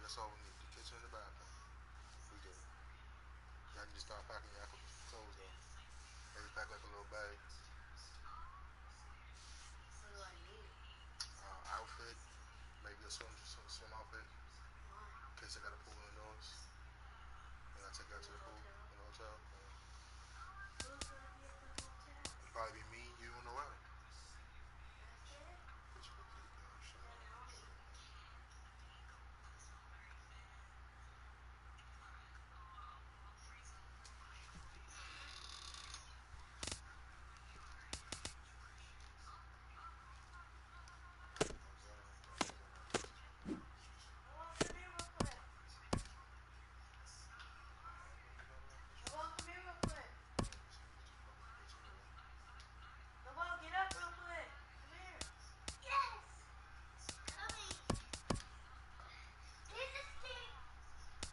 That's all we need. The kitchen and the bathroom. We good. Y'all need to start packing your clothes though. Maybe pack like a little bag. What do I need? Outfit. Maybe a swim outfit. Why? In case I got a pool indoors. And I take you out In to the the pool hotel? in the hotel. Who's gonna be at the hotel? It'd probably be me, you, and Noel. That's it? Put your cookie down, shut And up. mommy. Noel, come here real quick. Noel, come here real quick. Noel, get up real quick. Come here. Yes! Coming. There's a stick.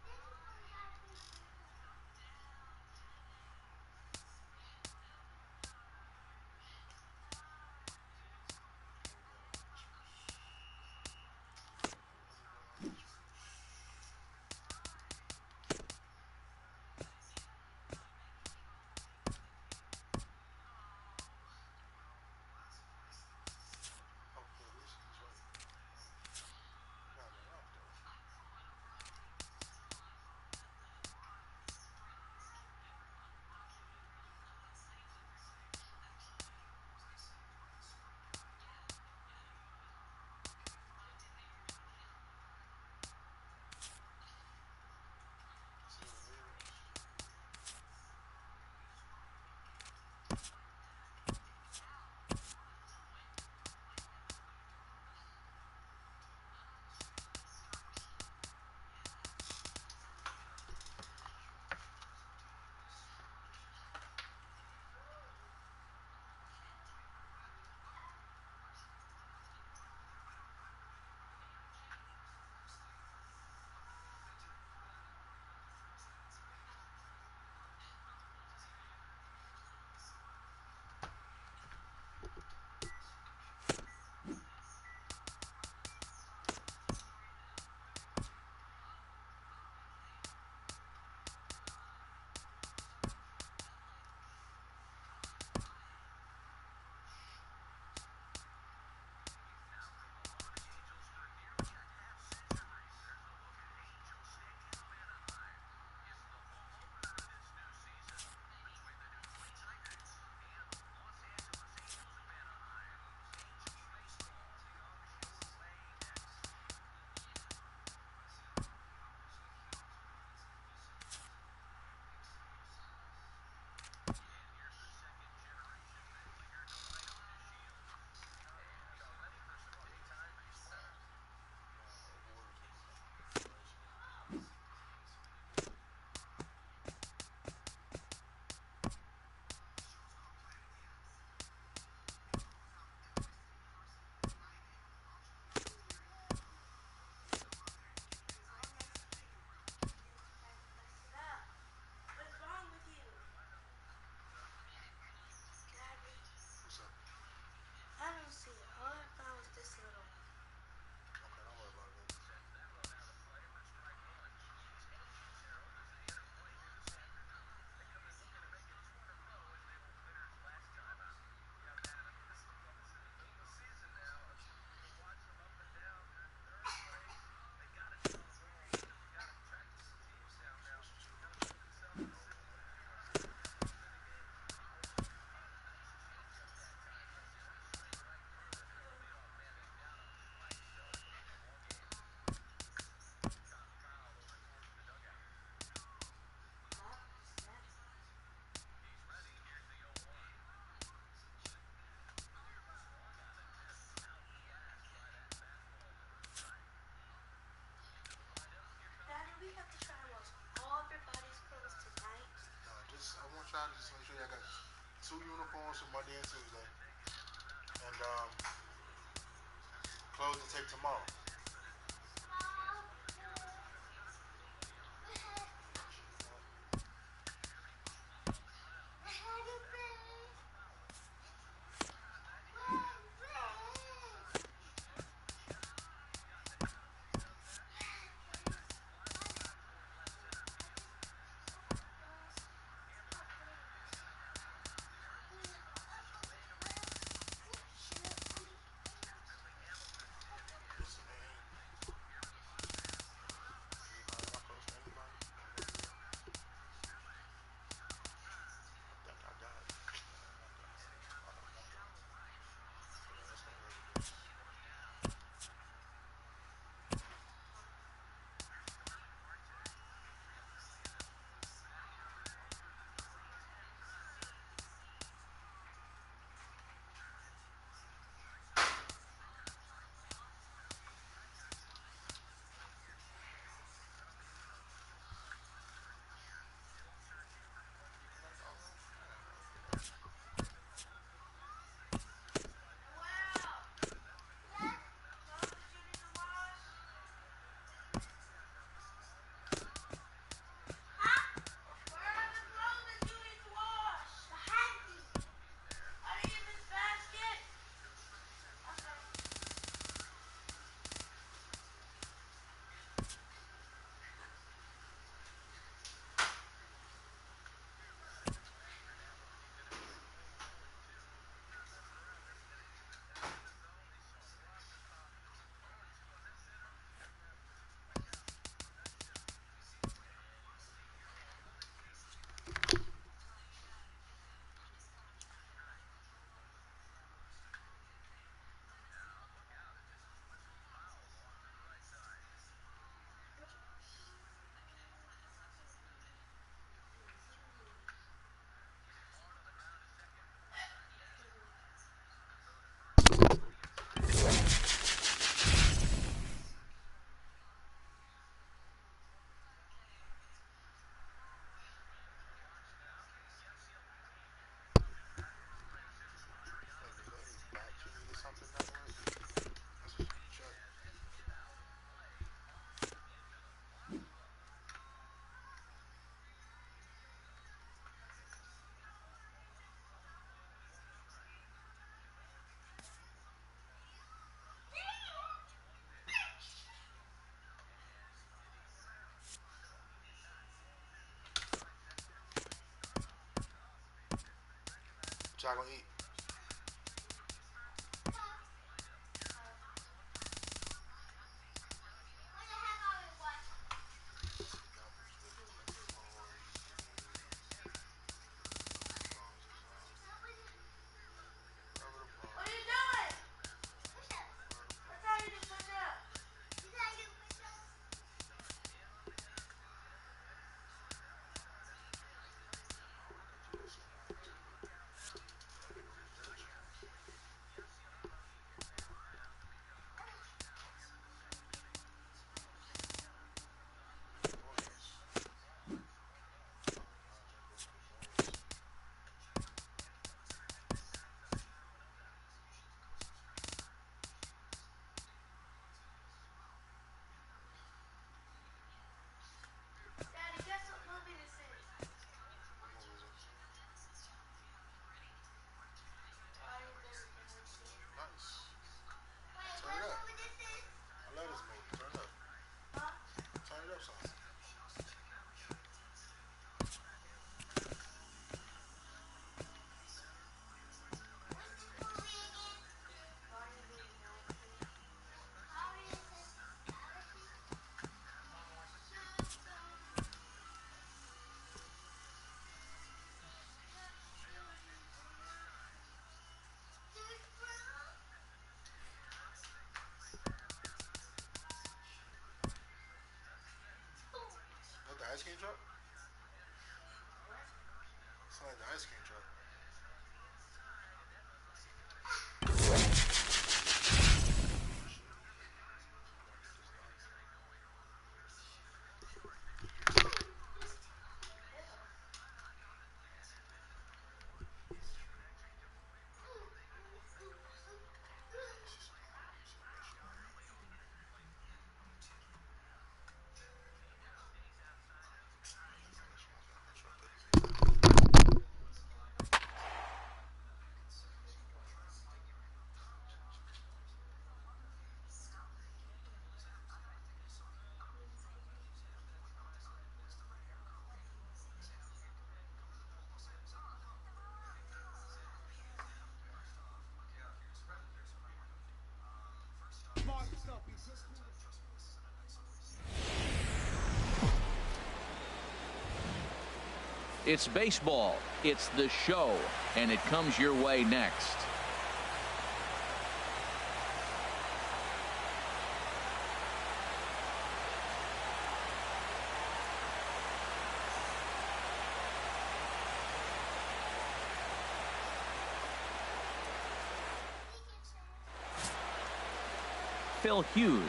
There's a one that we Oh, yeah, this is right. Got it off though. See what it is? Mess it up. What's wrong with you? Daddy. What's up? I don't see it. All I found was this little one. Okay, don't worry about it. Huh? That? Daddy, we have to try to wash all everybody's clothes tonight. I want y'all to just make sure y'all got 2 uniforms for Monday and Tuesday. And clothes to take tomorrow. What y'all gonna eat? What are you doing? That's how you do push-ups. Daddy, guess what movie this is? Nice. Turn it up. I love this movie. Turn it up. Huh? Turn it up some. Is that the ice cream truck? It's like the ice cream truck. It's baseball, it's the show, and it comes your way next. Phil Hughes,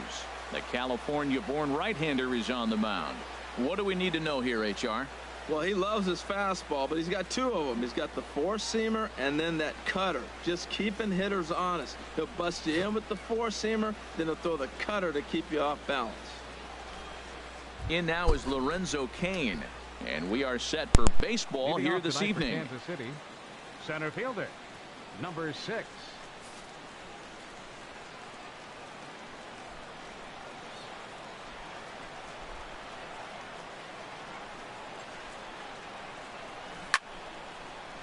the California-born right-hander, is on the mound. What do we need to know here, HR? Well, he loves his fastball, but he's got two of them. He's got the four-seamer and then that cutter. Just keeping hitters honest. He'll bust you in with the four-seamer, then he'll throw the cutter to keep you off balance. In now is Lorenzo Cain, and we are set for baseball here this evening. Kansas City, center fielder, number 6.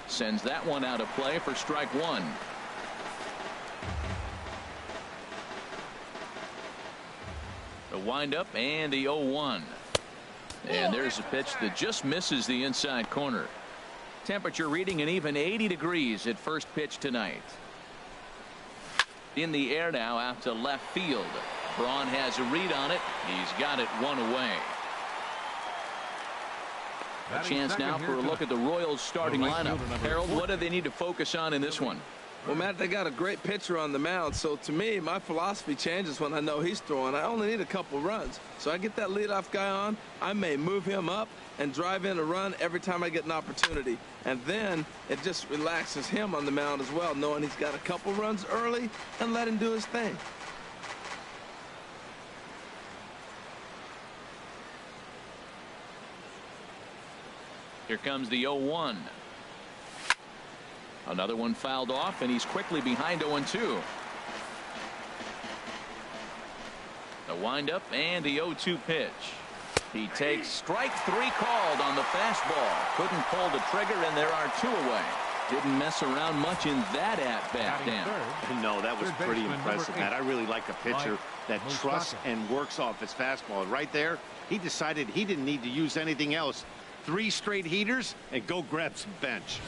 Sends that one out of play for strike one. The windup and the 0-1. And there's a pitch that just misses the inside corner. Temperature reading an even 80 degrees at first pitch tonight. In the air now out to left field. Braun has a read on it. He's got it one away. A chance now for a look at the Royals starting lineup. Harold, what do they need to focus on in this one? Well, Matt, they got a great pitcher on the mound, so to me, my philosophy changes when I know he's throwing. I only need a couple runs. So I get that leadoff guy on, I may move him up and drive in a run every time I get an opportunity. And then it just relaxes him on the mound as well, knowing he's got a couple runs early and let him do his thing. Here comes the 0-1. Another one fouled off, and he's quickly behind 0-2. The windup and the 0-2 pitch. He takes strike 3 called on the fastball. Couldn't pull the trigger, and there are 2 away. Didn't mess around much in that at-bat, Dan. No, that was pretty impressive, Matt. I really like a pitcher that trusts and works off his fastball. And right there, he decided he didn't need to use anything else. 3 straight heaters and go grab some bench.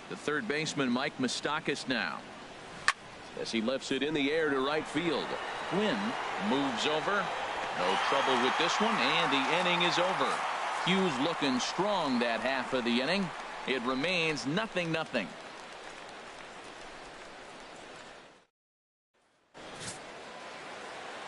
The third baseman, Mike Moustakas, now, as he lifts it in the air to right field. Quinn moves over. No trouble with this one, and the inning is over. Hughes looking strong that half of the inning. It remains 0-0.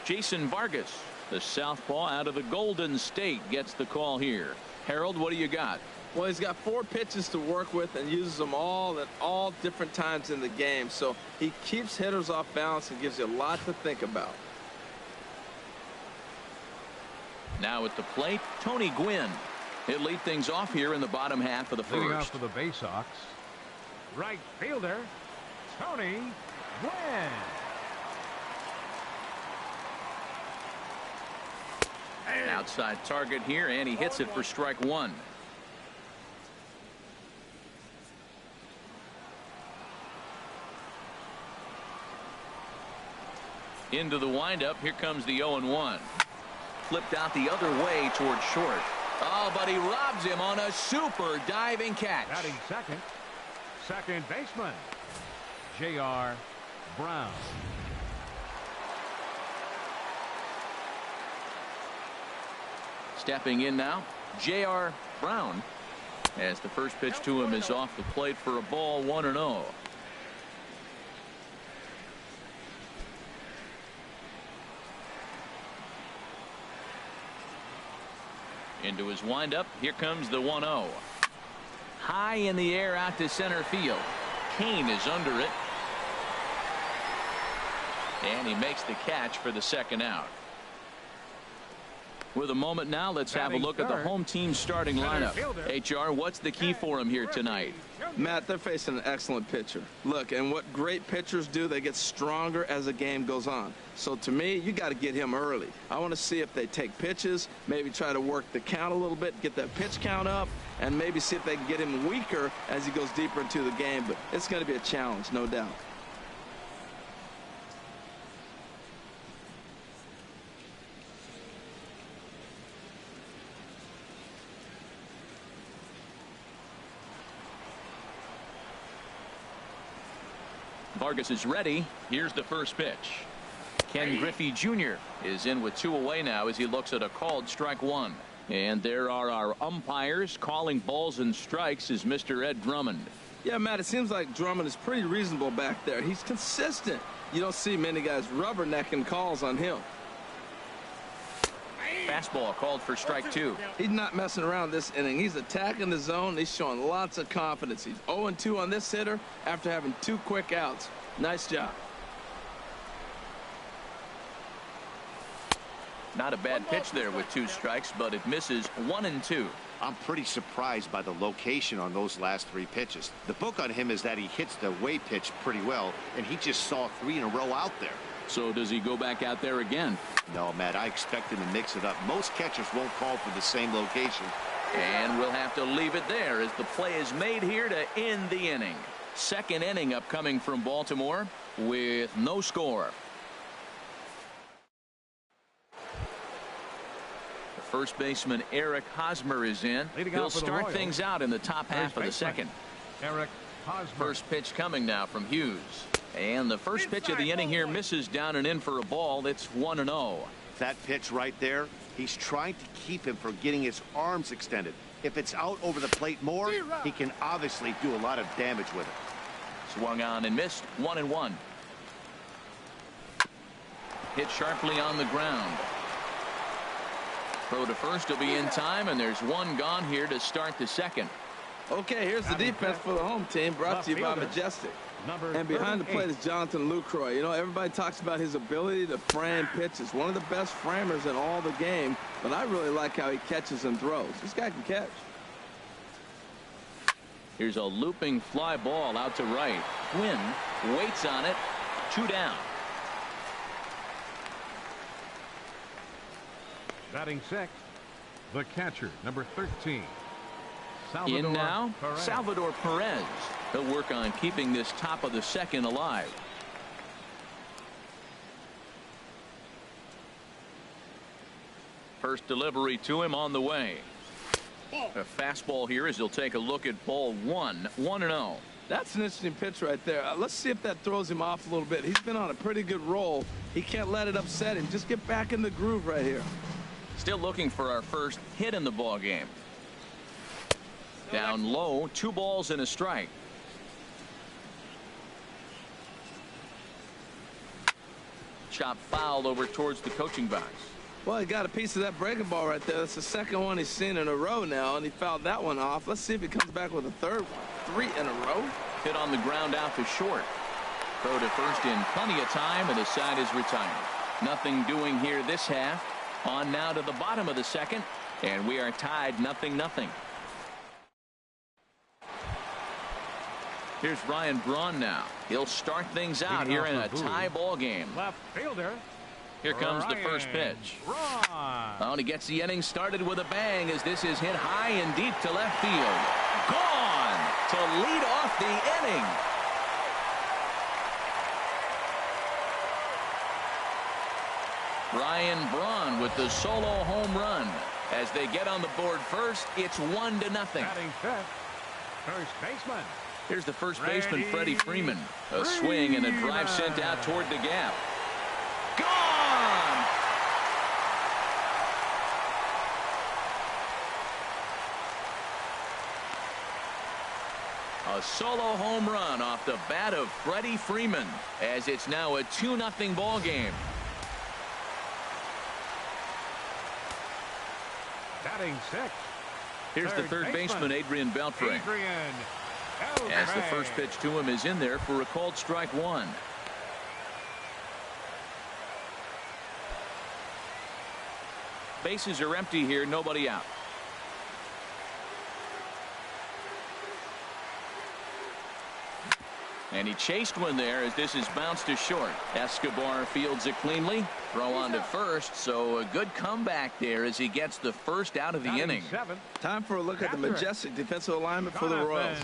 Jason Vargas, the southpaw out of the Golden State, gets the call here. Harold, what do you got? Well, he's got 4 pitches to work with and uses them all at all different times in the game. So he keeps hitters off balance and gives you a lot to think about. Now at the plate, Tony Gwynn. He'll lead things off here in the bottom half of the Leading off first. for the Bay Sox, right fielder, Tony Gwynn. An outside target here, and he hits it for strike 1. Into the windup. Here comes the 0-1. Flipped out the other way towards short. Oh, but he robs him on a super diving catch. Batting second baseman, J.R. Brown. Stepping in now, J.R. Brown, as the first pitch to him is off the plate for a ball, 1-0. Into his windup. Here comes the 1-0. High in the air out to center field. Kane is under it. And he makes the catch for the second out. With a moment now, let's have a look at the home team starting lineup. HR, what's the key for him here tonight? Matt, they're facing an excellent pitcher. Look, and what great pitchers do, they get stronger as the game goes on. So to me, you got to get him early. I want to see if they take pitches, maybe try to work the count a little bit, get that pitch count up, and maybe see if they can get him weaker as he goes deeper into the game. But it's going to be a challenge, no doubt. Vargas is ready. Here's the first pitch. Ken Griffey Jr. is in with 2 away now as he looks at a called strike 1. And there are our umpires calling balls and strikes is Mr. Ed Drummond. Yeah, Matt, it seems like Drummond is pretty reasonable back there. He's consistent. You don't see many guys rubbernecking calls on him. Fastball called for strike 2. He's not messing around this inning. He's attacking the zone. He's showing lots of confidence. He's 0-2 on this hitter after having 2 quick outs. Nice job. Not a bad pitch there with 2 strikes, but it misses 1-2. I'm pretty surprised by the location on those last 3 pitches. The book on him is that he hits the way pitch pretty well, and he just saw 3 in a row out there. So does he go back out there again? No, Matt, I expect him to mix it up. Most catchers won't call for the same location. And we'll have to leave it there as the play is made here to end the inning. Second inning upcoming from Baltimore with no score. The first baseman Eric Hosmer is in. He'll start things out in the top half of the second. Eric Hosmer. First pitch coming now from Hughes. And the first pitch of the inning here misses down and in for a ball. It's 1-0. That pitch right there, he's trying to keep him from getting his arms extended. If it's out over the plate more, he can obviously do a lot of damage with it. Swung on and missed. 1-1. Hit sharply on the ground. Throw to first will be in time, and there's 1 gone here to start the second. Okay, here's the defense for the home team, brought to you by Majestic. And behind the plate is Jonathan Lucroy. You know, everybody talks about his ability to frame pitches. One of the best framers in all the game, but I really like how he catches and throws. This guy can catch. Here's a looping fly ball out to right. Quinn waits on it. 2 down. Batting sixth, the catcher, number 13. Salvador In now, Perez. Salvador Perez. He'll work on keeping this top of the second alive. First delivery to him on the way. A fastball here as he'll take a look at ball one. 1-0. That's an interesting pitch right there. Let's see if that throws him off a little bit. He's been on a pretty good roll. He can't let it upset him. Just get back in the groove right here. Still looking for our first hit in the ball game. Down low, 2 balls and a strike. Chop foul over towards the coaching box. Well, he got a piece of that breaking ball right there. That's the second one he's seen in a row now, and he fouled that one off. Let's see if he comes back with a third one. 3 in a row. Hit on the ground out to short. Throw to first in plenty of time, and the side is retired. Nothing doing here this half. On now to the bottom of the second, and we are tied 0-0. Here's Ryan Braun now. He'll start things out here in a tie ball game. Left fielder. Here comes the first pitch. Oh, and he gets the inning started with a bang as this is hit high and deep to left field. Gone to lead off the inning. Ryan Braun with the solo home run. As they get on the board first, it's 1-0. Batting fifth, first baseman. Here's the first baseman, Freddie Freeman. A swing and a drive sent out toward the gap. Gone! A solo home run off the bat of Freddie Freeman as it's now a 2-0 ball game. Batting sixth. Here's the third baseman, Adrian Beltre. As the first pitch to him is in there for a called strike one. Bases are empty here, nobody out. And he chased one there as this is bounced to short. Escobar fields it cleanly. Throw on to first, so a good comeback there as he gets the first out of the inning. Time for a look at the majestic defensive alignment for the Royals.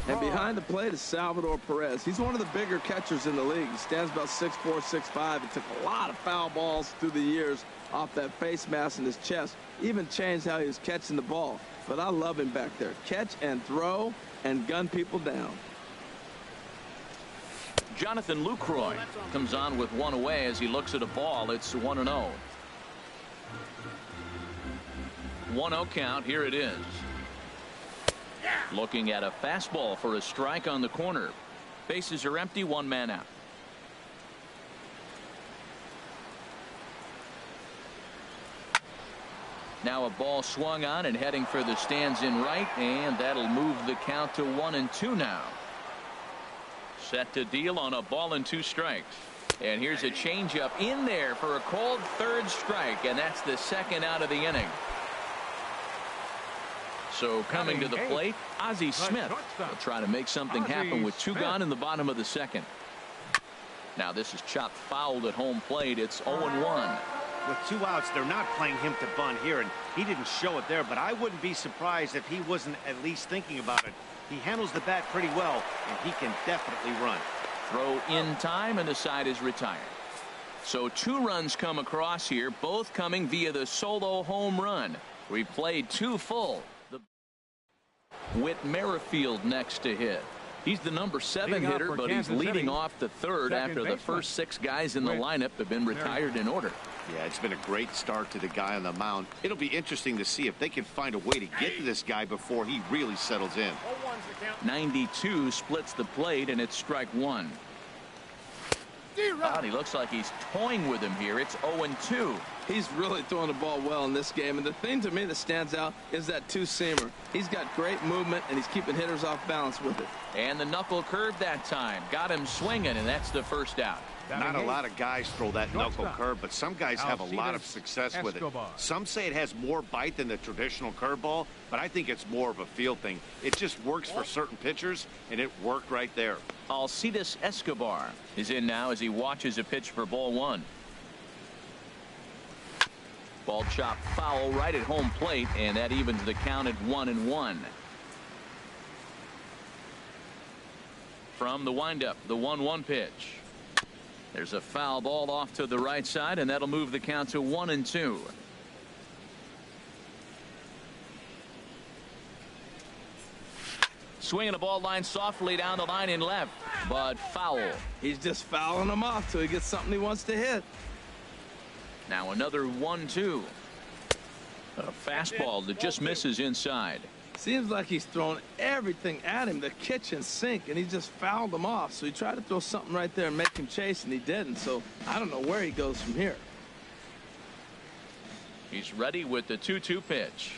And behind the plate is Salvador Perez. He's one of the bigger catchers in the league. He stands about 6'4", 6'5". He took a lot of foul balls through the years off that face mask in his chest. Even changed how he was catching the ball. But I love him back there. Catch and throw and gun people down. Jonathan Lucroy comes on with one away as he looks at a ball. It's 1-0. 1-0 count. Here it is. Looking at a fastball for a strike on the corner. Bases are empty. 1 man out. Now a ball swung on and heading for the stands in right, and that'll move the count to 1-2 now. Set to deal on a ball and 2 strikes. And here's a changeup in there for a called third strike, and that's the second out of the inning. So coming to the plate, Ozzie Smith will try to make something happen with 2 gone in the bottom of the second. Now this is chopped fouled at home plate. It's 0-1. With 2 outs, they're not playing him to bunt here, and he didn't show it there, but I wouldn't be surprised if he wasn't at least thinking about it. He handles the bat pretty well, and he can definitely run. Throw in time, and the side is retired. So 2 runs come across here, both coming via the solo home run. We played 2 full. Whit Merrifield next to hit. He's the number 7 hitter, but he's leading off the third after the first 6 guys in the lineup have been retired in order. Yeah, it's been a great start to the guy on the mound. It'll be interesting to see if they can find a way to get to this guy before he really settles in. 92 splits the plate, and it's strike 1. He looks like he's toying with him here. It's 0-2. He's really throwing the ball well in this game, and the thing to me that stands out is that 2-seamer. He's got great movement, and he's keeping hitters off balance with it. And the knuckle curve that time got him swinging, and that's the first out. Not a lot of guys throw that knuckle curve, but some guys have a lot of success with it. Some say it has more bite than the traditional curveball, but I think it's more of a feel thing. It just works for certain pitchers, and it worked right there. Alcides Escobar is in now as he watches a pitch for ball 1. Ball chopped foul right at home plate, and that evens the count at 1-1. From the windup, the 1-1 pitch. There's a foul ball off to the right side, and that'll move the count to 1-2. Swinging a ball line softly down the line in left, but foul. He's just fouling them off till he gets something he wants to hit. Now another 1-2. A fastball that just misses inside. Seems like he's throwing everything at him, the kitchen sink, and he just fouled them off. So he tried to throw something right there and make him chase, and he didn't. So I don't know where he goes from here. He's ready with the 2-2 pitch.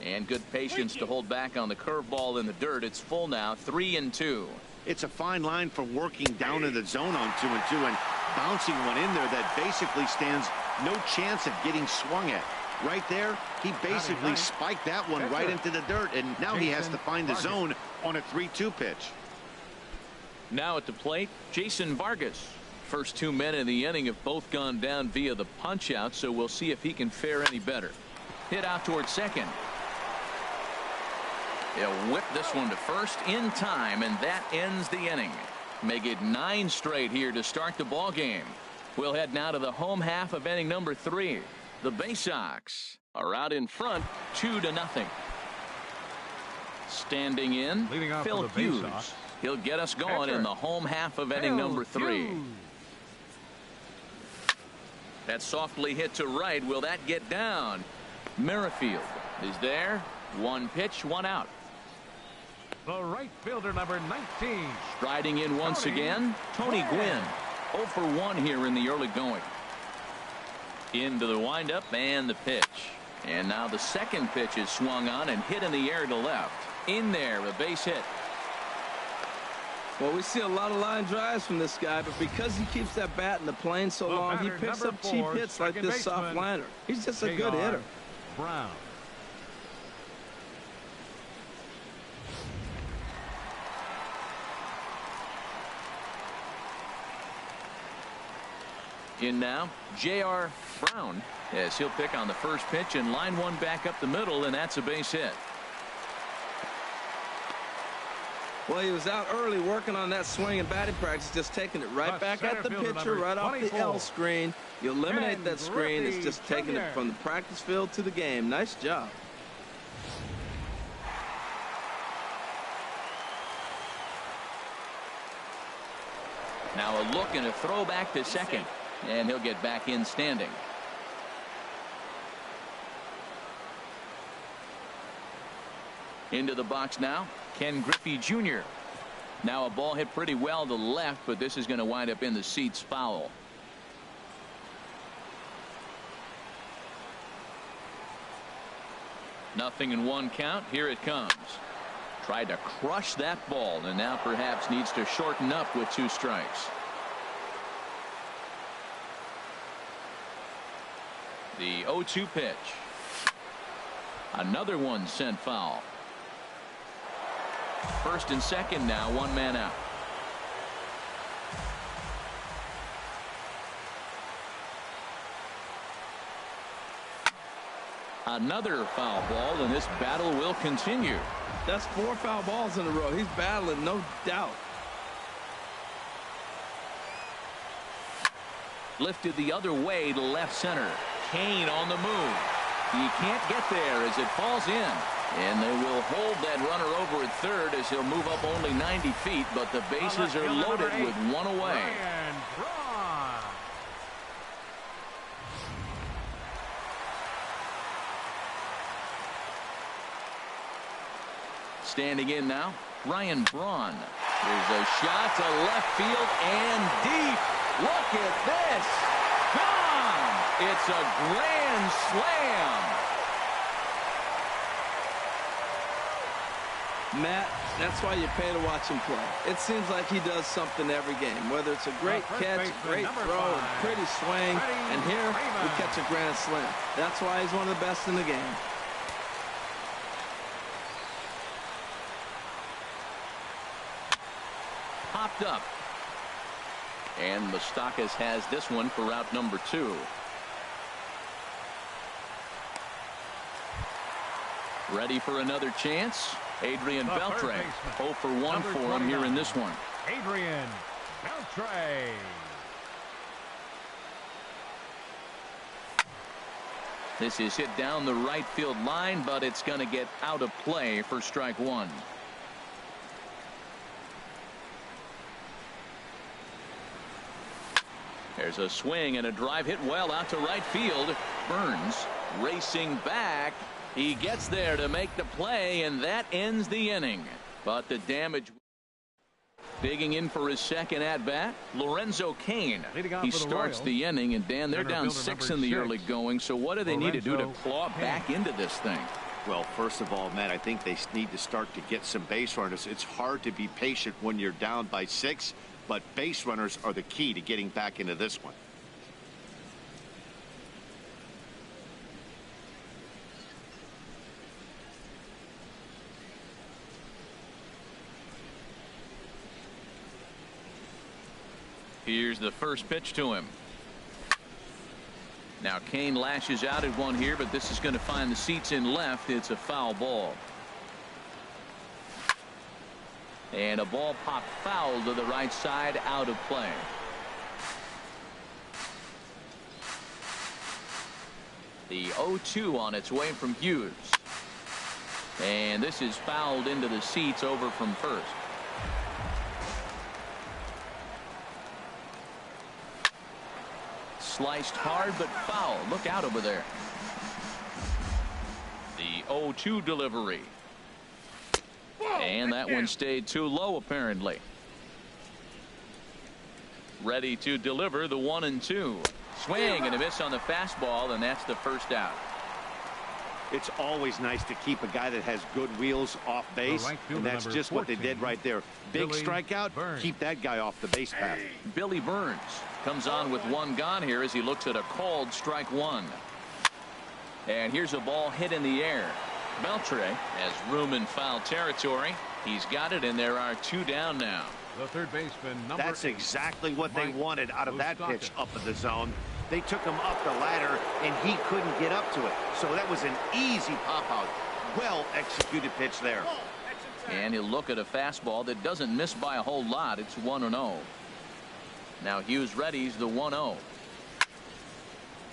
And good patience to hold back on the curveball in the dirt. It's full now, 3-2. It's a fine line from working down in the zone on 2-2 and bouncing one in there that basically stands no chance of getting swung at. Right there, he basically spiked that one right into the dirt, and now he has to find the zone on a 3-2 pitch. Now at the plate, Jason Vargas. First 2 men in the inning have both gone down via the punch out, so we'll see if he can fare any better. Hit out towards second. He'll whip this one to first in time, and that ends the inning. Make it 9 straight here to start the ball game. We'll head now to the home half of inning number 3. The Bay Sox are out in front 2-0. Standing in, Phil Hughes. He'll get us going in the home half of inning number 3. That softly hit to right. Will that get down? Merrifield is there. 1 pitch, 1 out. The right fielder, number 19. Striding in once again, Tony Gwynn. 0 for 1 here in the early going. Into the windup and the pitch. And now the second pitch is swung on and hit in the air to left. In there, a base hit. Well, we see a lot of line drives from this guy, but because he keeps that bat in the plane so long, he picks up cheap hits like this soft liner. He's just a good hitter. Brown. In now, J.R. Brown, as he'll pick on the first pitch and line one back up the middle, and that's a base hit. Well, he was out early working on that swing and batting practice, just taking it right back at the pitcher, right off the L screen. You eliminate that screen. It's just taking it from the practice field to the game. Nice job. Now a look and a throw back to second, and he'll get back in standing. Into the box now, Ken Griffey Jr. Now a ball hit pretty well to left, but this is going to wind up in the seats foul. Nothing in one count. Here it comes. Tried to crush that ball, and now perhaps needs to shorten up with 2 strikes. The 0-2 pitch. Another one sent foul. First and second now, 1 man out. Another foul ball, and this battle will continue. That's 4 foul balls in a row. He's battling, no doubt. Lifted the other way to left center. Kane on the move. He can't get there as it falls in. And they will hold that runner over at third as he'll move up only 90 feet, but the bases are loaded with 1 away. Standing in now, Ryan Braun. There's a shot to left field and deep. Look at this. Gone. It's a grand slam. Matt, that's why you pay to watch him play. It seems like he does something every game, whether it's a great catch, great throw, a pretty swing, and here we catch a grand slam. That's why he's one of the best in the game. Popped up. And Moustakas has this one for route number 2. Ready for another chance. Adrian Beltre, 0 for 1 for him here in this one. Adrian Beltre. This is hit down the right field line, but it's going to get out of play for strike one. There's a swing and a drive hit well out to right field. Burns racing back. He gets there to make the play, and that ends the inning. But the damage. Digging in for his second at-bat, Lorenzo Cain. He starts the inning, and Dan, they're down 6 in the early going, so what do they need to do to claw back into this thing? Well, first of all, Matt, I think they need to start to get some base runners. It's hard to be patient when you're down by 6, but base runners are the key to getting back into this one. Here's the first pitch to him. Now Cain lashes out at one here, but this is going to find the seats in left. It's a foul ball. And a ball popped foul to the right side, out of play. The 0-2 on its way from Hughes. And this is fouled into the seats over from first. Sliced hard but foul. Look out over there. The 0-2 delivery. And that one stayed too low apparently. Ready to deliver the 1-2. Swing and a miss on the fastball, and that's the first out. It's always nice to keep a guy that has good wheels off base, and that's just what they did right there. Big strikeout, keep that guy off the base path. Billy Burns comes on with one gone here as he looks at a called strike one. And here's a ball hit in the air. Beltre has room in foul territory. He's got it, and there are 2 down now. The third baseman, That's exactly what they wanted out of that pitch up in the zone. They took him up the ladder, and he couldn't get up to it. So that was an easy pop-out. Well-executed pitch there. And he'll look at a fastball that doesn't miss by a whole lot. It's 1-0. Now Hughes readies the 1-0.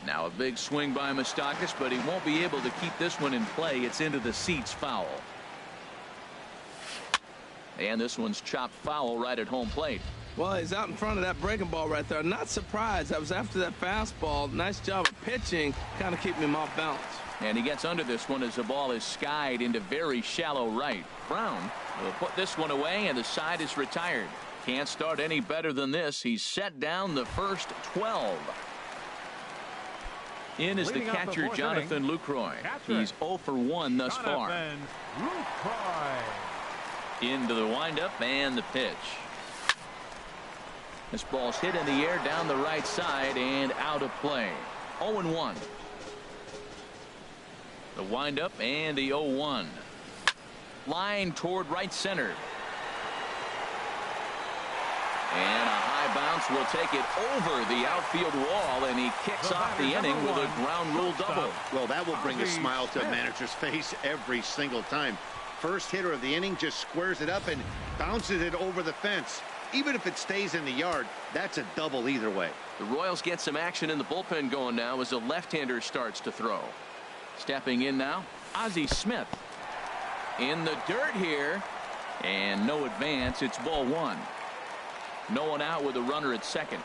Now a big swing by Moustakas, but he won't be able to keep this one in play. It's into the seats, foul. And this one's chopped foul right at home plate. Well, he's out in front of that breaking ball right there. Not surprised. I was after that fastball. Nice job of pitching, kind of keeping him off balance. And he gets under this one as the ball is skied into very shallow right. Brown will put this one away, and the side is retired. Can't start any better than this. He's set down the first 12. In is the catcher, Jonathan Lucroy. He's 0 for 1 thus far. Into the windup and the pitch. This ball's hit in the air down the right side and out of play. 0-1. The windup and the 0-1. Line toward right center. And a high bounce will take it over the outfield wall, and he kicks off the inning with a ground rule double. Well, that will bring a smile to a manager's face every single time. First hitter of the inning just squares it up and bounces it over the fence. Even if it stays in the yard, that's a double either way. The Royals get some action in the bullpen going now as the left-hander starts to throw. Stepping in now, Ozzie Smith. In the dirt here, and no advance. It's ball 1. No one out with a runner at second.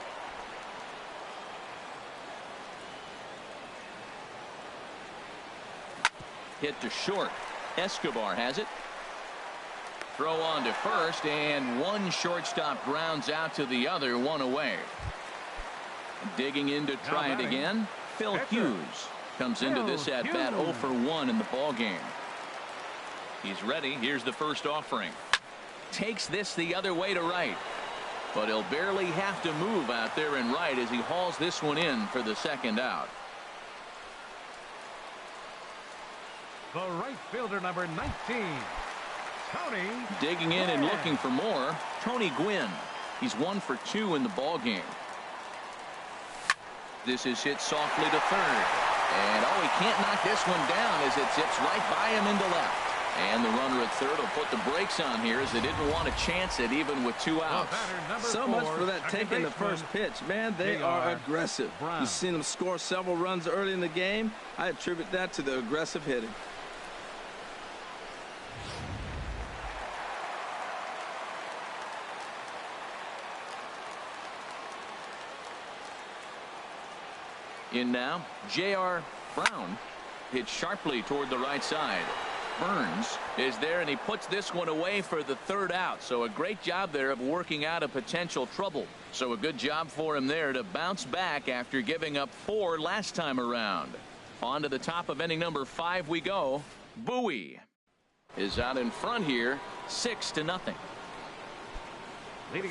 Hit to short. Escobar has it. Throw on to first, and one shortstop grounds out to the other, 1 away. Digging in to try it again. Phil Hughes comes into this at bat 0 for 1 in the ball game. He's ready. Here's the first offering. Takes this the other way to right. But he'll barely have to move out there in right as he hauls this one in for the second out. The right fielder, number 19, Tony. Digging in and looking for more, Tony Gwynn. He's 1 for 2 in the ball game. This is hit softly to third. And, oh, he can't knock this one down as it zips right by him into left. And the runner at third will put the brakes on here as they didn't want to chance it even with 2 outs. So much for that taking the first pitch. Man, they are aggressive. You've seen them score several runs early in the game. I attribute that to the aggressive hitting. In now, J.R. Brown hits sharply toward the right side. Burns is there, and he puts this one away for the 3rd out. So a great job there of working out a potential trouble. So a good job for him there to bounce back after giving up 4 last time around. On to the top of inning number 5 we go. Bowie is out in front here, 6-0.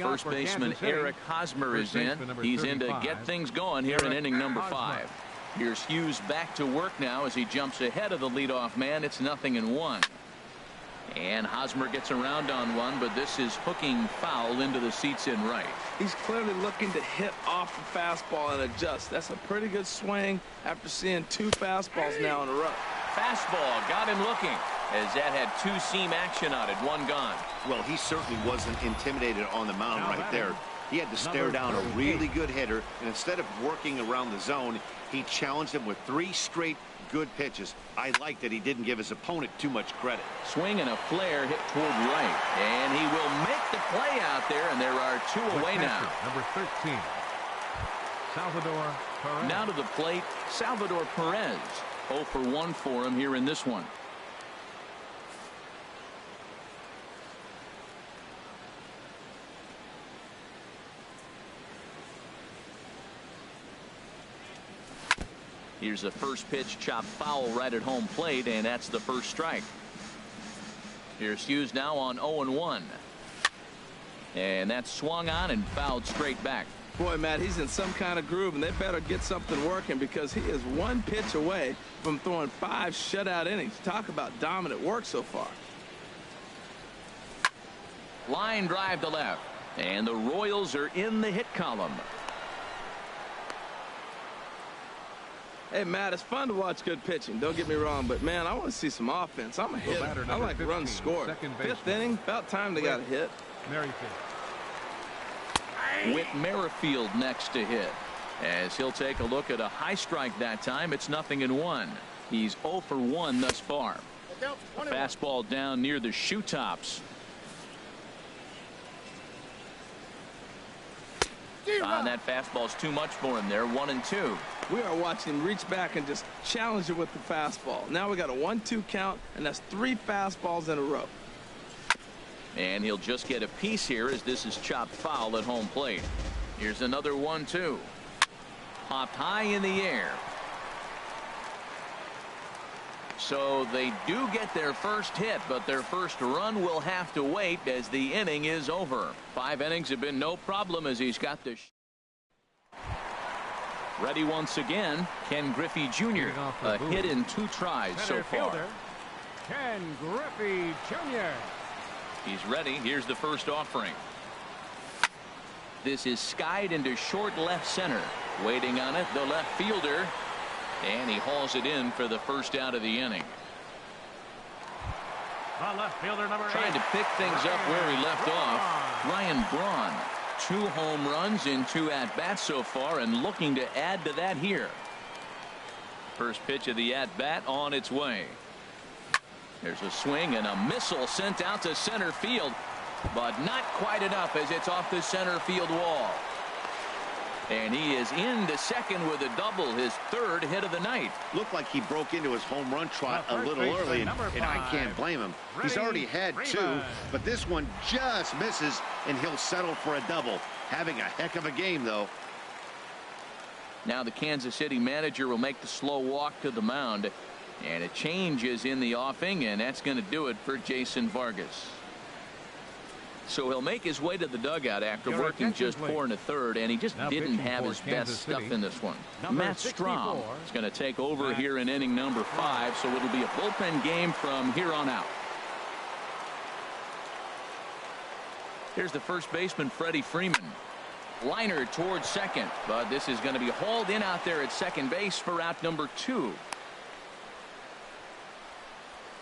First baseman Eric Hosmer is in. He's in to get things going here in inning number 5. Here's Hughes back to work now as he jumps ahead of the leadoff man. It's 0-1. And Hosmer gets around on one, but this is hooking foul into the seats in right. He's clearly looking to hit off the fastball and adjust. That's a pretty good swing after seeing 2 fastballs now in a row. Fastball got him looking as that had 2-seam action on it. 1 gone. Well, he certainly wasn't intimidated on the mound right there. He had to stare down a really good hitter, and instead of working around the zone, he challenged him with 3 straight good pitches. I like that he didn't give his opponent too much credit. Swing and a flare hit toward right, and he will make the play out there, and there are 2 away now. Number 13, Salvador Perez. Now to the plate, Salvador Perez. 0 for 1 for him here in this one. Here's the first pitch, chopped foul right at home plate, and that's the first strike. Here's Hughes now on 0-1. And that's swung on and fouled straight back. Boy, Matt, he's in some kind of groove, and they better get something working because he is 1 pitch away from throwing 5 shutout innings. Talk about dominant work so far. Line drive to left, and the Royals are in the hit column. Hey, Matt, it's fun to watch good pitching. Don't get me wrong, but, man, I want to see some offense. I'm a hitter. I like runs scored. 5th inning, about time they got a hit. Merrifield. Whit Merrifield next to hit. As he'll take a look at a high strike that time, it's 0-1. He's 0 for 1 thus far. Fastball down near the shoe tops. That fastball's too much for him there. 1-2. We are watching him reach back and just challenge it with the fastball. Now we got a 1-2 count, and that's 3 fastballs in a row. And he'll just get a piece here as this is chopped foul at home plate. Here's another 1-2. Popped high in the air. So they do get their first hit, but their first run will have to wait as the inning is over. 5 innings have been no problem as he's got the ready once again. Ken Griffey Jr. A hit in 2 tries so far. Ken Griffey Jr. He's ready. Here's the first offering. This is skied into short left center. Waiting on it, the left fielder. And he hauls it in for the first out of the inning. The left fielder, number 8. Trying to pick things up where he left off. Ryan Braun. 2 home runs in 2 at-bats so far and looking to add to that here. First pitch of the at-bat on its way. There's a swing and a missile sent out to center field, but not quite enough as it's off the center field wall. And he is into second with a double, his 3rd hit of the night. Looked like he broke into his home run trot a little early, and I can't blame him. He's already had 2, but this one just misses, and he'll settle for a double. Having a heck of a game, though. Now the Kansas City manager will make the slow walk to the mound, and a change is in the offing, and that's going to do it for Jason Vargas. So he'll make his way to the dugout after working just 4 1/3, and he just didn't have his best stuff in this one. Matt Strom is going to take over here in inning number 5, so it'll be a bullpen game from here on out. Here's the first baseman, Freddie Freeman. Liner towards second, but this is going to be hauled in out there at second base for out number 2.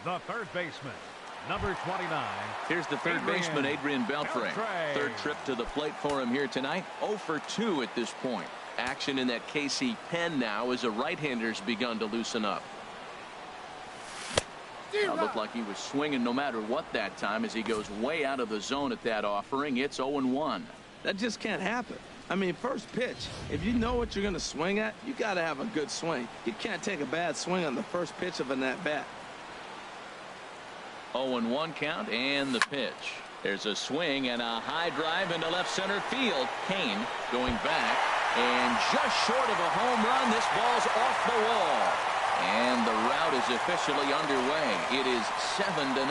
The third baseman, number 29. Here's the third baseman, Adrian Beltre. Third trip to the plate for him here tonight. 0 for 2 at this point. Action in that KC pen now as a right-hander's begun to loosen up. Looked like he was swinging no matter what that time as he goes way out of the zone at that offering. It's 0-1. That just can't happen. I mean, first pitch, if you know what you're going to swing at, you got to have a good swing. You can't take a bad swing on the first pitch of an at-bat. 0-1 count and the pitch. There's a swing and a high drive into left center field. Kane going back and just short of a home run. This ball's off the wall. And the rout is officially underway. It is 7-0.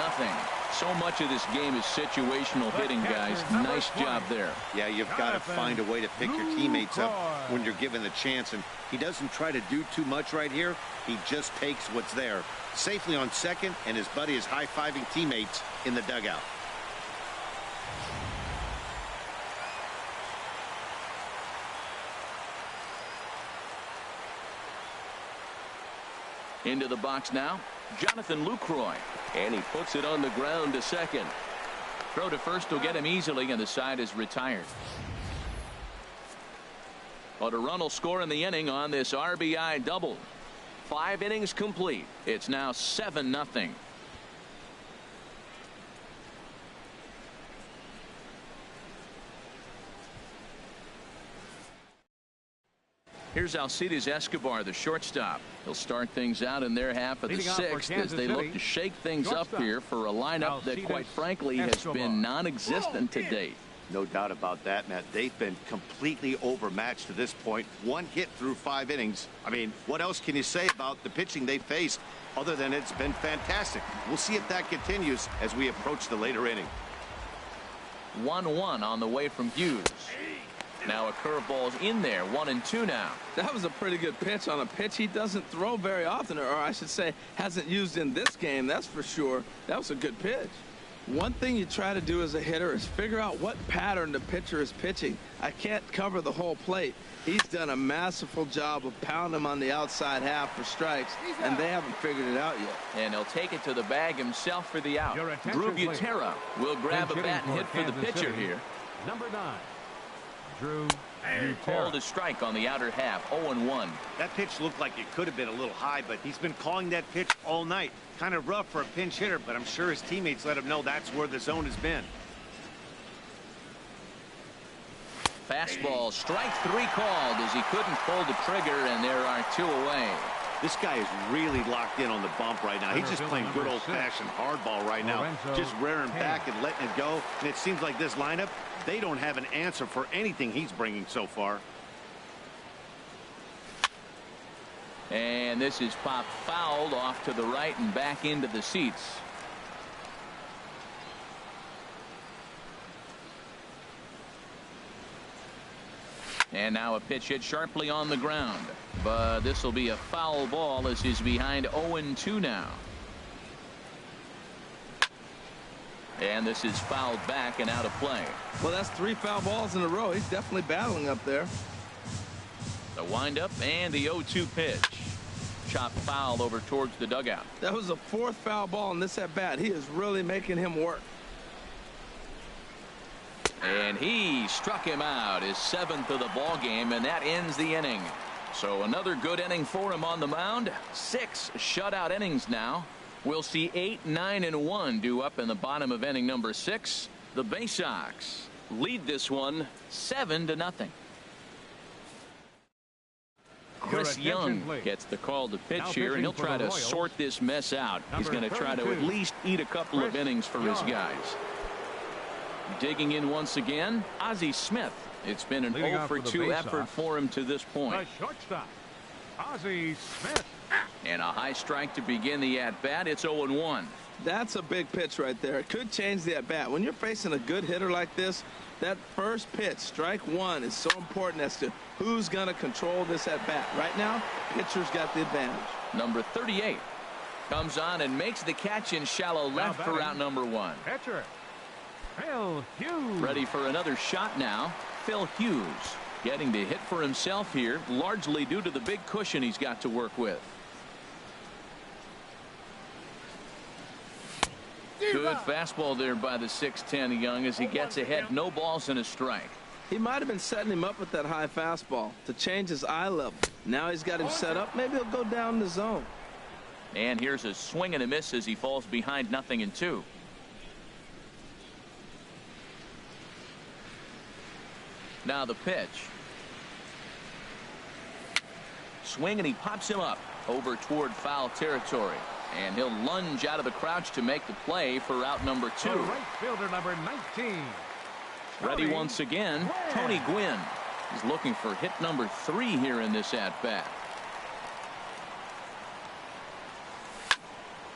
So much of this game is situational hitting, guys. Nice job there. Yeah, you've got to find a way to pick your teammates up when you're given the chance. And he doesn't try to do too much right here. He just takes what's there. Safely on second, and his buddy is high-fiving teammates in the dugout. Into the box now, Jonathan Lucroy. And he puts it on the ground to second. Throw to first will get him easily, and the side is retired. But a run will score in the inning on this RBI double. 5 innings complete. It's now 7-0. Here's Alcides Escobar, the shortstop. He'll start things out in their half of the 6th as they look to shake things up here for a lineup that, quite frankly, has been non-existent to date. No doubt about that, Matt. They've been completely overmatched to this point. 1 hit through 5 innings. I mean, what else can you say about the pitching they faced other than it's been fantastic? We'll see if that continues as we approach the later inning. 1-1 on the way from Hughes. Now a curveball's in there. 1-2 now. That was a pretty good pitch on a pitch he doesn't throw very often, or I should say hasn't used in this game, that's for sure. That was a good pitch. One thing you try to do as a hitter is figure out what pattern the pitcher is pitching. I can't cover the whole plate. He's done a masterful job of pounding him on the outside half for strikes, and they haven't figured it out yet. And he'll take it to the bag himself for the out. Drew Butera will grab a bat and hit for the pitcher here. Number 9. Drew Called a strike on the outer half. 0-1. That pitch looked like it could have been a little high, but he's been calling that pitch all night. Kind of rough for a pinch hitter, but I'm sure his teammates let him know that's where the zone has been. Fastball, strike 3 called as he couldn't pull the trigger, and there are 2 away. This guy is really locked in on the bump right now. He's just playing good old-fashioned hardball right now. Just rearing back and letting it go. And it seems like this lineup, they don't have an answer for anything he's bringing so far. And this is popped fouled off to the right and back into the seats. And now a pitch hit sharply on the ground. But this will be a foul ball as he's behind 0-2 now. And this is fouled back and out of play. Well, that's 3 foul balls in a row. He's definitely battling up there. The windup and the 0-2 pitch. Chopped foul over towards the dugout. That was the 4th foul ball in this at bat. He is really making him work. And he struck him out, his 7th of the ball game, and that ends the inning. So another good inning for him on the mound. 6 shutout innings now. We'll see 8, 9, and 1 due up in the bottom of inning number 6. The Bay Sox lead this one 7-0. Chris Young gets the call to pitch here, and he'll try to sort this mess out. He's going to try to at least eat a couple of innings for his guys. Digging in once again, Ozzie Smith. It's been an 0-for-2 effort for him to this point. The shortstop, Ozzie Smith. And a high strike to begin the at-bat. It's 0-1. That's a big pitch right there. It could change the at-bat. When you're facing a good hitter like this, that first pitch, strike 1, is so important as to who's going to control this at-bat. Right now, pitcher's got the advantage. Number 38 comes on and makes the catch in shallow left for out number 1. Pitcher. Phil Hughes. Ready for another shot now. Phil Hughes getting the hit for himself here, largely due to the big cushion he's got to work with. Good fastball there by the 6'10" Young as he gets ahead. No balls and a strike. He might have been setting him up with that high fastball to change his eye level. Now he's got him set up. Maybe he'll go down the zone. And here's a swing and a miss as he falls behind 0-2. Now the pitch. Swing and he pops him up over toward foul territory. And he'll lunge out of the crouch to make the play for out number 2. The right fielder, number 19. Ready once again, Tony Gwynn. He's looking for hit number 3 here in this at-bat.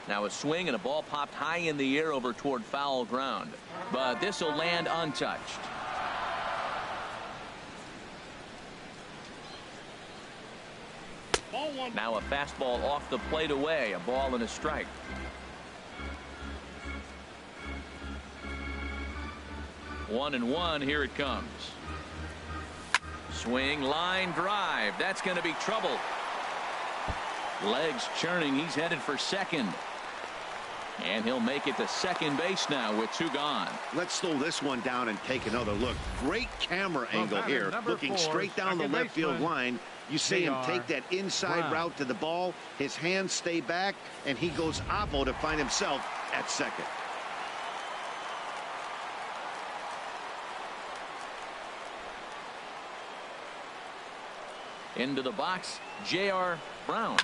Now a swing and a ball popped high in the air over toward foul ground. But this will land untouched. Now a fastball off the plate away. A ball and a strike. One and one. Here it comes. Swing, line drive. That's going to be trouble. Legs churning. He's headed for second. And he'll make it to second base now with 2 gone. Let's slow this one down and take another look. Great camera angle here. Looking straight down the left field line. You see him take that inside route to the ball. His hands stay back, and he goes oppo to find himself at second. Into the box, J.R. Brown.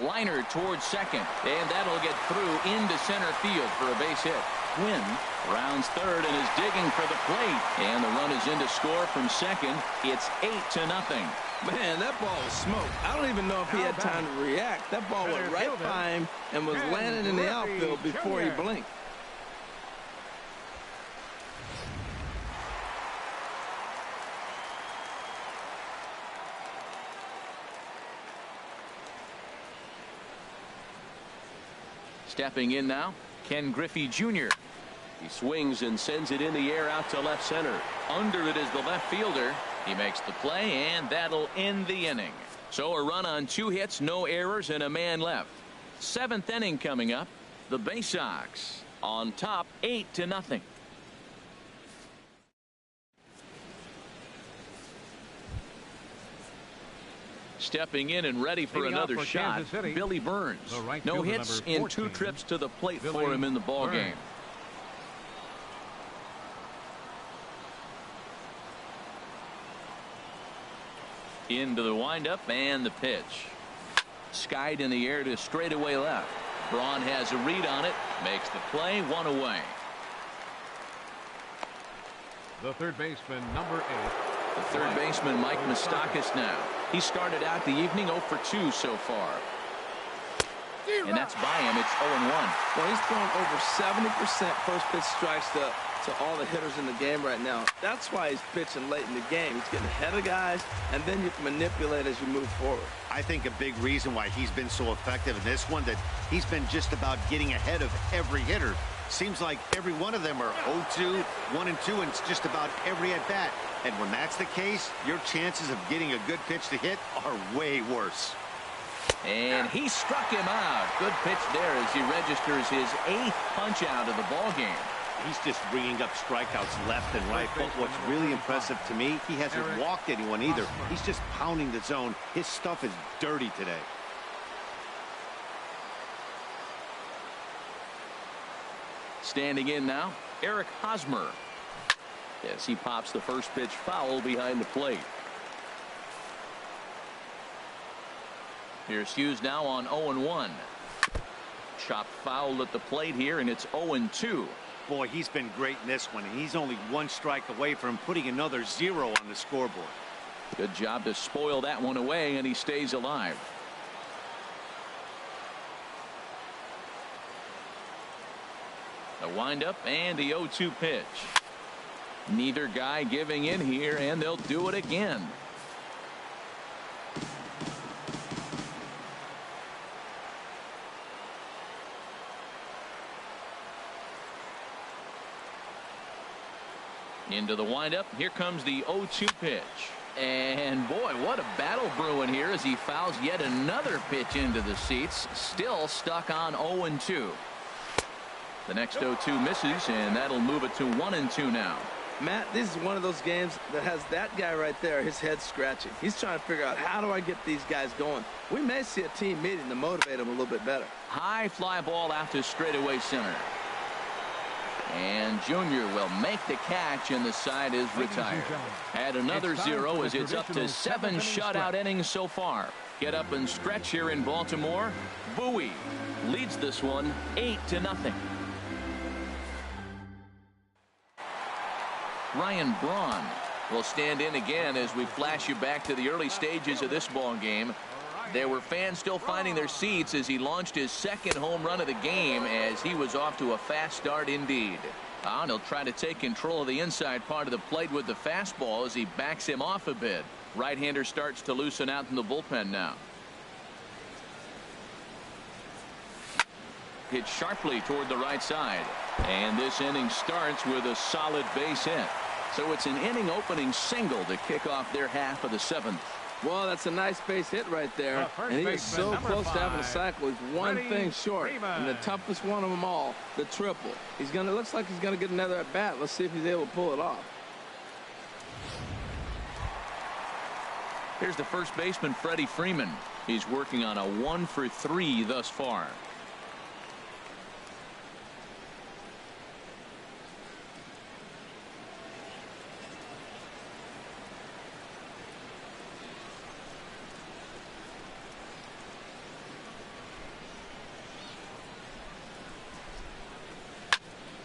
Liner towards second, and that'll get through into center field for a base hit. Gwynn rounds third and is digging for the plate, and the run is in to score from second. It's 8-0. Man, that ball was smoke. I don't even know if he had time to react. That ball went right by him and was landing in the outfield before he blinked. Stepping in now, Ken Griffey Jr. He swings and sends it in the air out to left center. Under it is the left fielder. He makes the play, and that'll end the inning. So a run on 2 hits, no errors, and a man left. 7th inning coming up. The Bay Sox on top 8-0. Stepping in and ready for another shot, Billy Burns. No hits in 2 trips to the plate for him in the ball game. Into the windup and the pitch. Skied in the air to straightaway left. Braun has a read on it, makes the play, 1 away. The third baseman, number 8. The third baseman, Mike Moustakas now. He started out the evening 0 for 2 so far. And that's by him. It's 0-1. Well, he's throwing over 70% first pitch strikes to all the hitters in the game right now. That's why he's pitching late in the game. He's getting ahead of guys, and then you can manipulate as you move forward. I think a big reason why he's been so effective in this one, that he's been just about getting ahead of every hitter. Seems like every one of them are 0-2, 1-2, and it's just about every at-bat. And when that's the case, your chances of getting a good pitch to hit are way worse. And he struck him out. Good pitch there as he registers his 8th punch out of the ball game. He's just bringing up strikeouts left and right. But what's really impressive to me, he hasn't walked anyone either. He's just pounding the zone. His stuff is dirty today. Standing in now, Eric Hosmer. As he pops the first pitch foul behind the plate. Here's Hughes now on 0-1. Chopped foul at the plate here, and it's 0-2. Boy, he's been great in this one. He's only 1 strike away from putting another 0 on the scoreboard. Good job to spoil that one away, and he stays alive. A windup and the 0-2 pitch. Neither guy giving in here, and they'll do it again. Into the windup. Here comes the 0-2 pitch. And boy, what a battle brewing here as he fouls yet another pitch into the seats. Still stuck on 0-2. The next 0-2 misses, and that'll move it to 1-2 now. Matt, this is one of those games that has that guy right there, his head scratching. He's trying to figure out, how do I get these guys going? We may see a team meeting to motivate them a little bit better. High fly ball out to straightaway center. And Junior will make the catch, and the side is retired. Add another 0 as it's up to 7 shutout innings so far. Get up and stretch here in Baltimore. Bowie leads this one 8-0. Ryan Braun will stand in again as we flash you back to the early stages of this ball game. There were fans still finding their seats as he launched his second home run of the game, as he was off to a fast start indeed. He'll try to take control of the inside part of the plate with the fastball as he backs him off a bit. Right-hander starts to loosen out in the bullpen now. Hit sharply toward the right side. And this inning starts with a solid base hit. So it's an inning opening single to kick off their half of the 7th. Well, that's a nice base hit right there. And he is so close to having a cycle. He's one thing short. And the toughest one of them all, the triple. Looks like he's gonna get another at bat. Let's see if he's able to pull it off. Here's the first baseman, Freddie Freeman. He's working on a 1-for-3 thus far.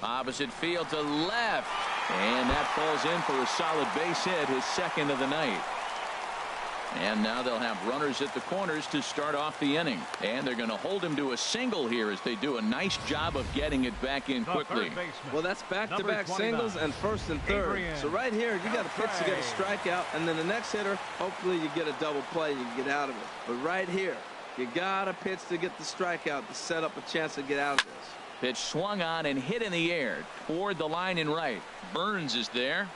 Opposite field to left, and that falls in for a solid base hit, his second of the night. And now they'll have runners at the corners to start off the inning, and they're going to hold him to a single here as they do a nice job of getting it back in quickly. Well, that's back-to-back singles and first and third. So right here, you got a pitch to get a strikeout, and then the next hitter, hopefully you get a double play and you can get out of it. But right here, you got a pitch to get the strikeout to set up a chance to get out of this. Pitch swung on and hit in the air toward the line and right. Burns is there.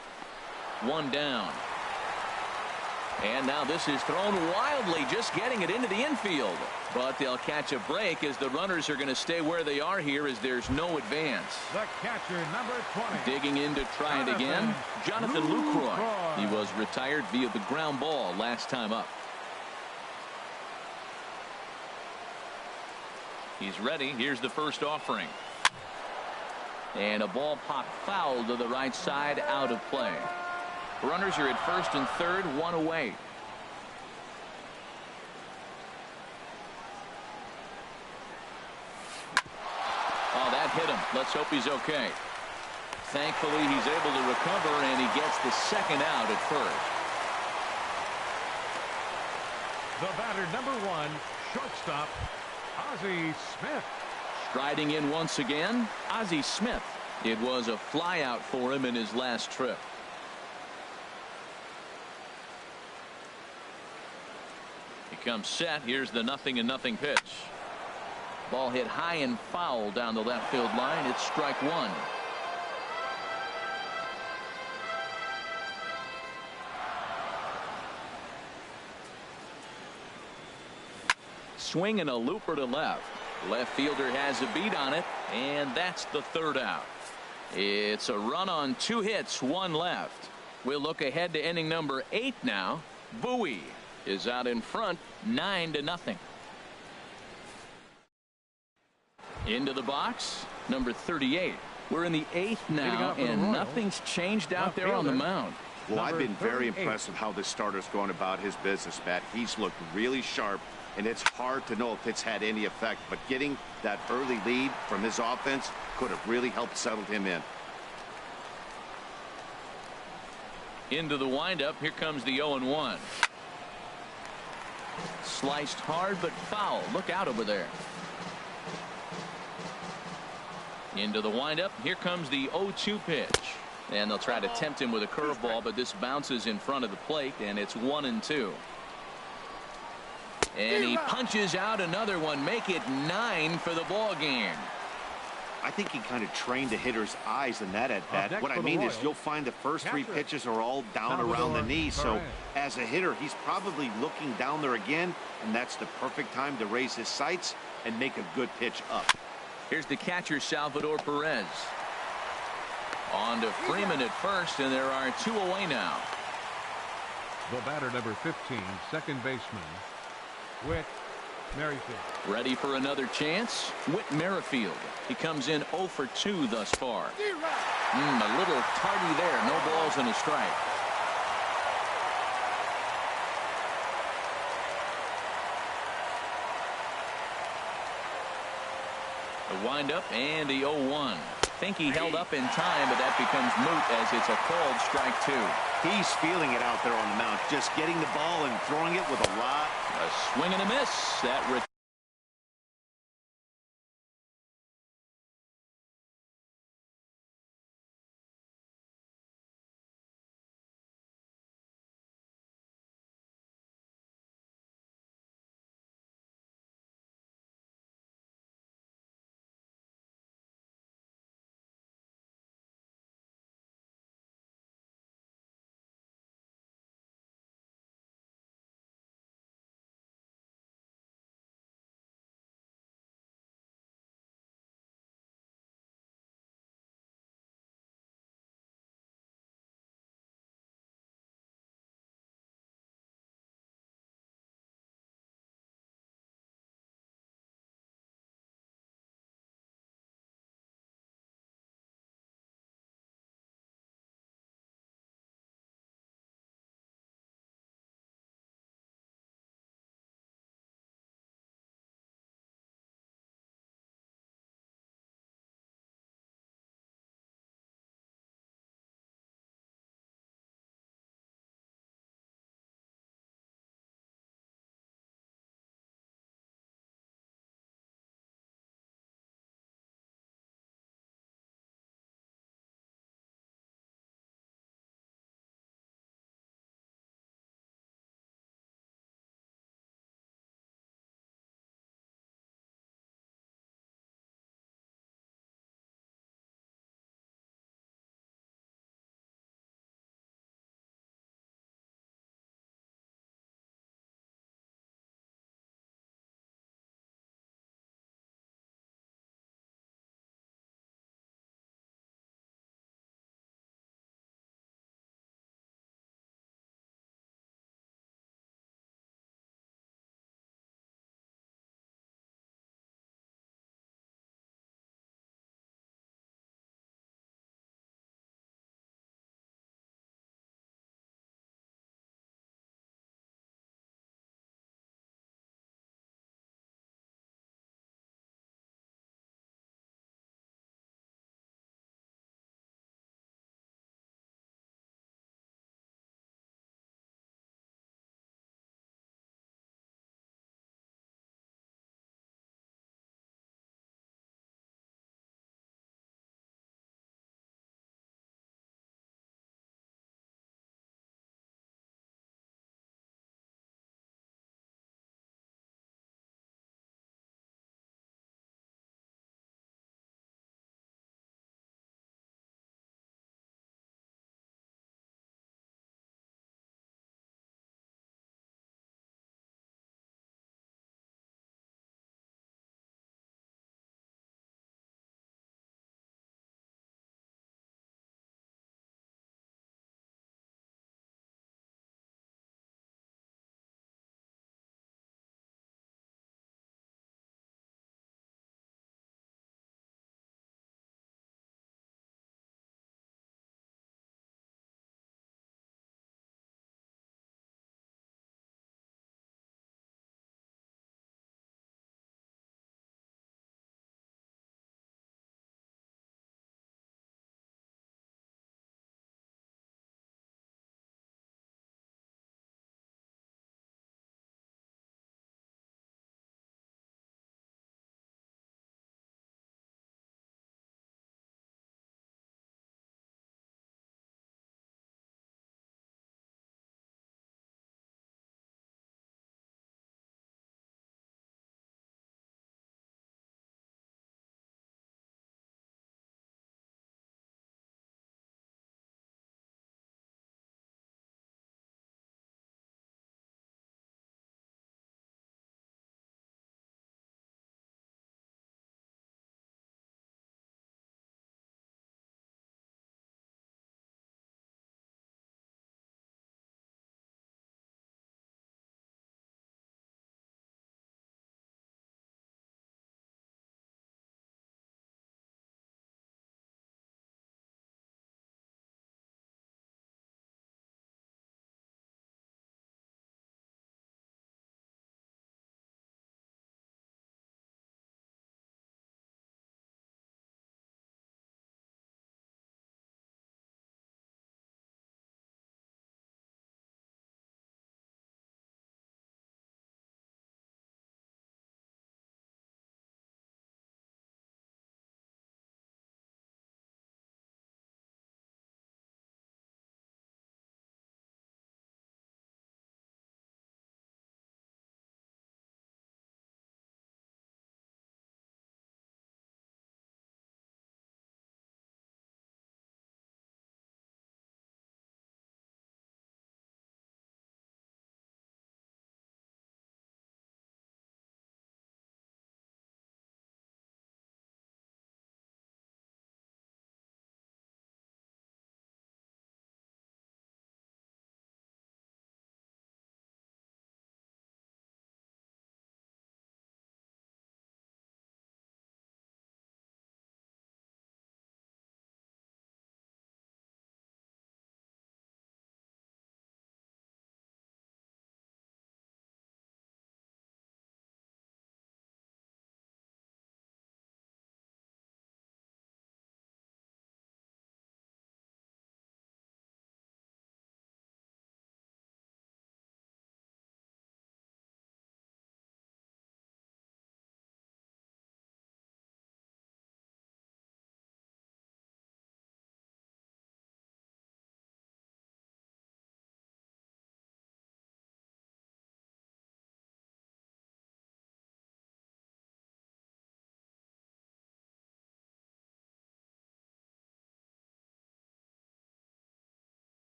One down. And now this is thrown wildly, just getting it into the infield. But they'll catch a break as the runners are going to stay where they are here as there's no advance. The catcher, number 20. Digging in to try it again, Jonathan Lucroy. He was retired via the ground ball last time up. He's ready. Here's the first offering. And a ball popped foul to the right side, out of play. Runners are at first and third, one away. Oh, that hit him. Let's hope he's okay. Thankfully, he's able to recover, and he gets the second out at first. The batter, number 1, shortstop, Ozzie Smith. Striding in once again, Ozzie Smith. It was a flyout for him in his last trip. He comes set. Here's the 0-0 pitch. Ball hit high and foul down the left field line. It's strike one. Swing and a looper to left. Left fielder has a beat on it, and that's the third out. It's a run on 2 hits, 1 left. We'll look ahead to inning number 8 now. Bowie is out in front, 9-0. Into the box, number 38. We're in the 8th now, and nothing's changed out there on the mound. Well, I've been very impressed with how this starter's going about his business, Matt. He's looked really sharp, and it's hard to know if it's had any effect, but getting that early lead from his offense could have really helped settle him in. Into the windup. Here comes the 0-1. Sliced hard but foul. Look out over there. Into the windup. Here comes the 0-2 pitch. And they'll try to tempt him with a curveball, but this bounces in front of the plate, and it's 1-2. And he punches out another one. Make it 9 for the ball game. I think he kind of trained the hitter's eyes in that at bat. What I mean is you'll find the first three pitches are all down around the knee. So as a hitter, he's probably looking down there again, and that's the perfect time to raise his sights and make a good pitch up. Here's the catcher, Salvador Perez. On to Freeman at first, and there are 2 away now. The batter, number 15, second baseman, Whit Merrifield. Ready for another chance? Whit Merrifield. He comes in 0 for 2 thus far. A little tardy there. No balls and a strike. The windup and the 0-1. Think he held up in time, but that becomes moot as it's a called strike 2. He's feeling it out there on the mound, just getting the ball and throwing it with a lot. A swing and a miss. That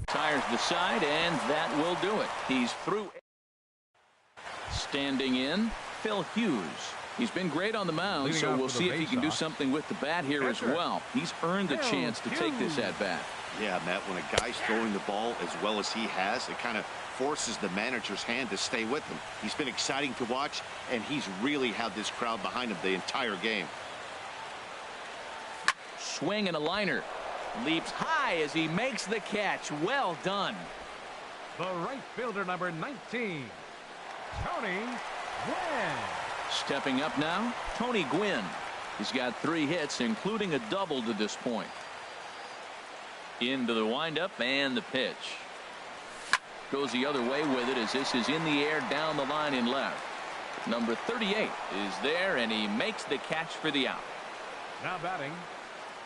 Tires the side, and that will do it. He's through. Standing in, Phil Hughes. He's been great on the mound, so we'll see if he can do something with the bat here as well. He's earned the chance to take this at bat. Yeah, Matt, when a guy's throwing the ball as well as he has, it kind of forces the manager's hand to stay with him. He's been exciting to watch, and he's really had this crowd behind him the entire game. Swing and a liner. Leaps high as he makes the catch. Well done. The right fielder, number 19, Tony Gwynn. Stepping up now, Tony Gwynn. He's got 3 hits, including a double to this point. Into the windup and the pitch. Goes the other way with it as this is in the air down the line in left. Number 38 is there, and he makes the catch for the out. Now batting.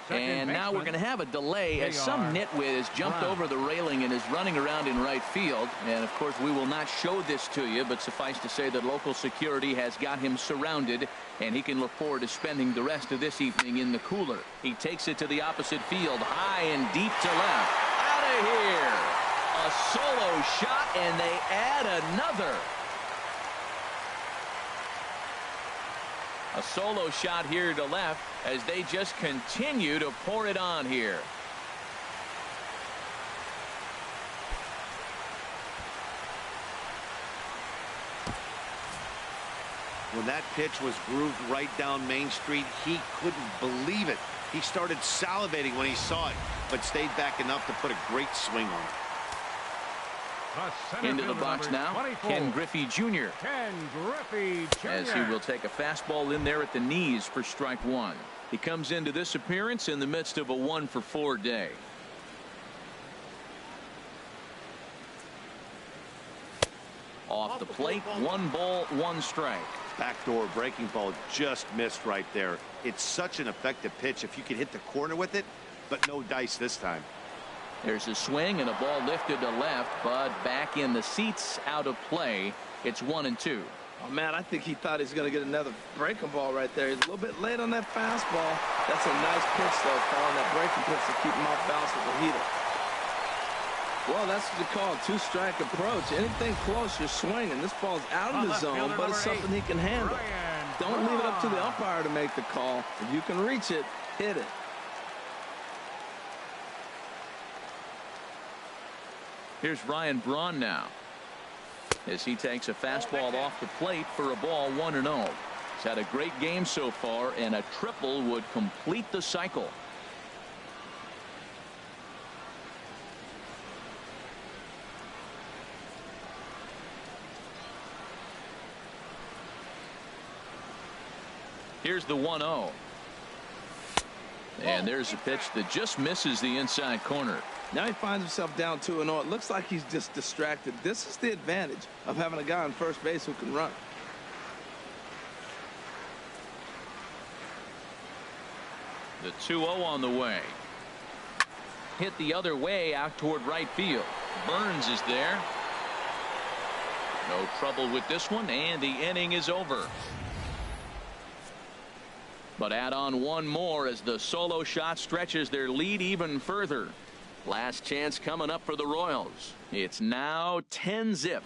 And now we're going to have a delay as some nitwit has jumped over the railing and is running around in right field. And, of course, we will not show this to you, but suffice to say that local security has got him surrounded, and he can look forward to spending the rest of this evening in the cooler. He takes it to the opposite field, high and deep to left. Out of here. A solo shot, and they add another. A solo shot here to left as they just continue to pour it on here. When that pitch was grooved right down Main Street, he couldn't believe it. He started salivating when he saw it, but stayed back enough to put a great swing on it. Into the box now, 24. Ken Griffey Jr. Ken Griffey Jr. As he will take a fastball in there at the knees for strike 1. He comes into this appearance in the midst of a 1-for-4 day. Off the plate, 1 ball, 1 strike. Backdoor breaking ball just missed right there. It's such an effective pitch if you can hit the corner with it, but no dice this time. There's a swing and a ball lifted to left, but back in the seats, out of play. It's 1-2. Oh, man, I think he thought he's going to get another breaking ball right there. He's a little bit late on that fastball. That's a nice pitch, though, calling that breaking pitch to keep him off balance with the heater. Well, that's what you call a 2-strike approach. Anything close, you're swinging. This ball's out of the zone, but it's something he can handle. Don't leave it up to the umpire to make the call. If you can reach it, hit it. Here's Ryan Braun now as he takes a fastball off the plate for a ball, 1-0. He's had a great game so far, and a triple would complete the cycle. Here's the 1-0. And there's a pitch that just misses the inside corner. Now he finds himself down 2-0. It looks like he's just distracted. This is the advantage of having a guy on first base who can run. The 2-0 on the way. Hit the other way out toward right field. Burns is there. No trouble with this one, and the inning is over. But add on 1 more as the solo shot stretches their lead even further. Last chance coming up for the Royals. It's now 10-zip.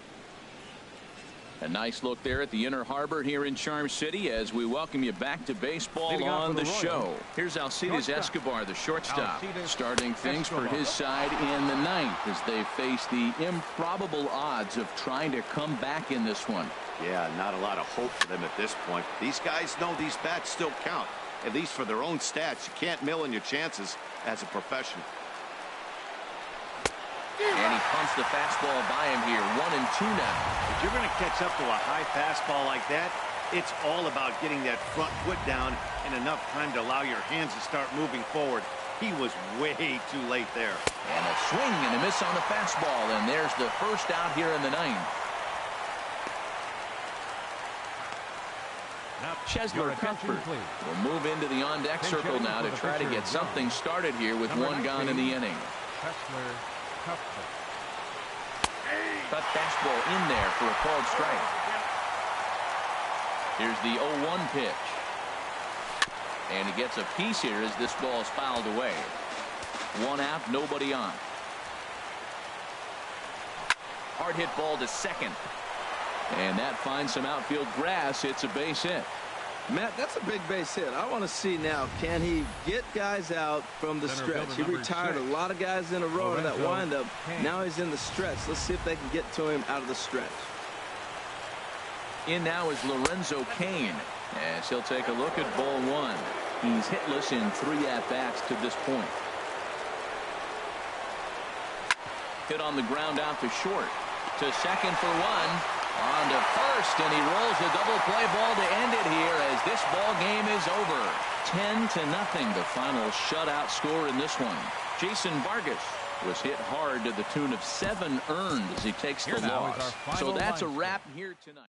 A nice look there at the Inner Harbor here in Charm City as we welcome you back to baseball on the show. Here's Alcides Escobar, the shortstop, starting things for his side in the 9th as they face the improbable odds of trying to come back in this one. Yeah, not a lot of hope for them at this point. These guys know these bats still count, at least for their own stats. You can't mill in your chances as a professional. And he pumps the fastball by him here. 1-2 now. If you're going to catch up to a high fastball like that, it's all about getting that front foot down in enough time to allow your hands to start moving forward. He was way too late there. And a swing and a miss on the fastball, and there's the first out here in the 9th. Chesler Cuthbert will move into the on-deck circle now to try to get something started here with 1 gone in the inning. Cut fastball in there for a called strike. Here's the 0-1 pitch. And he gets a piece here as this ball is fouled away. 1 out, nobody on. Hard hit ball to second. And that finds some outfield grass. It's a base hit. Matt, that's a big base hit. I want to see now, can he get guys out from the stretch? He retired a lot of guys in a row to that windup. Now he's in the stretch. Let's see if they can get to him out of the stretch. In now is Lorenzo Cain, as he'll take a look at ball one. He's hitless in 3 at-bats to this point. Hit on the ground out to short. To second for one. On to first, and he rolls a double play ball to end it here as this ball game is over. 10-0, the final shutout score in this one. Jason Vargas was hit hard to the tune of 7 earned as he takes the loss. So that's a wrap here tonight.